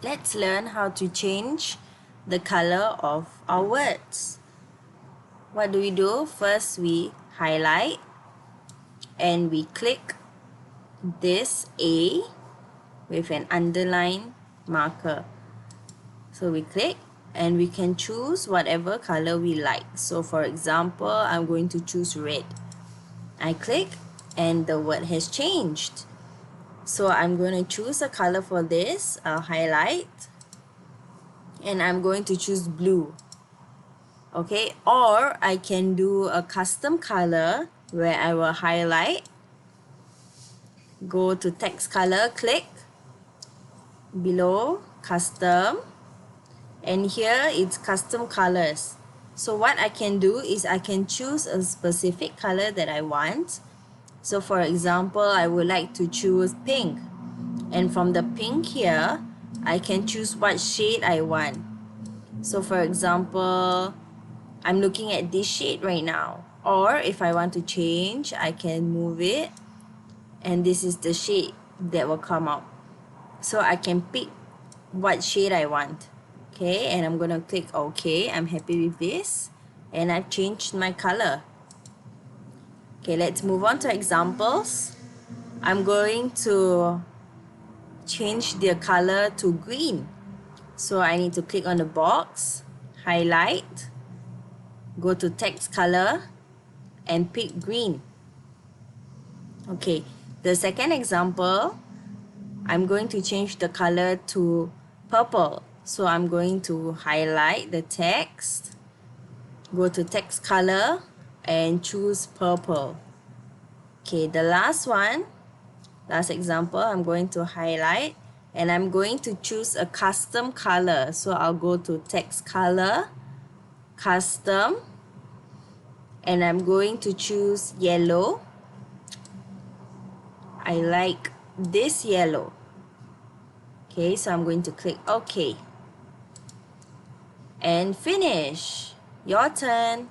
Let's learn how to change the color of our words. What do? First, we highlight and we click this A with an underline marker. So we click and we can choose whatever color we like. So for example, I'm going to choose red. I click and the word has changed. So I'm going to choose a color for this. I'll highlight and I'm going to choose blue. Okay, or I can do a custom color where I will highlight, go to text color, click below custom, and here it's custom colors. So what I can do is I can choose a specific color that I want. So for example, I would like to choose pink, and from the pink here I can choose what shade I want. So for example, I'm looking at this shade right now, or if I want to change, I can move it and this is the shade that will come out. So I can pick what shade I want. Okay, and I'm gonna click OK. I'm happy with this and I've changed my color. Okay, let's move on to examples. I'm going to change the color to green. So I need to click on the box, highlight, go to text color and pick green. Okay, the second example, I'm going to change the color to purple. So I'm going to highlight the text, go to text color and choose purple. Okay, the last example, I'm going to highlight and I'm going to choose a custom color. So I'll go to text color, custom, and I'm going to choose yellow. I like this yellow. Okay, so I'm going to click OK. And finish. Your turn.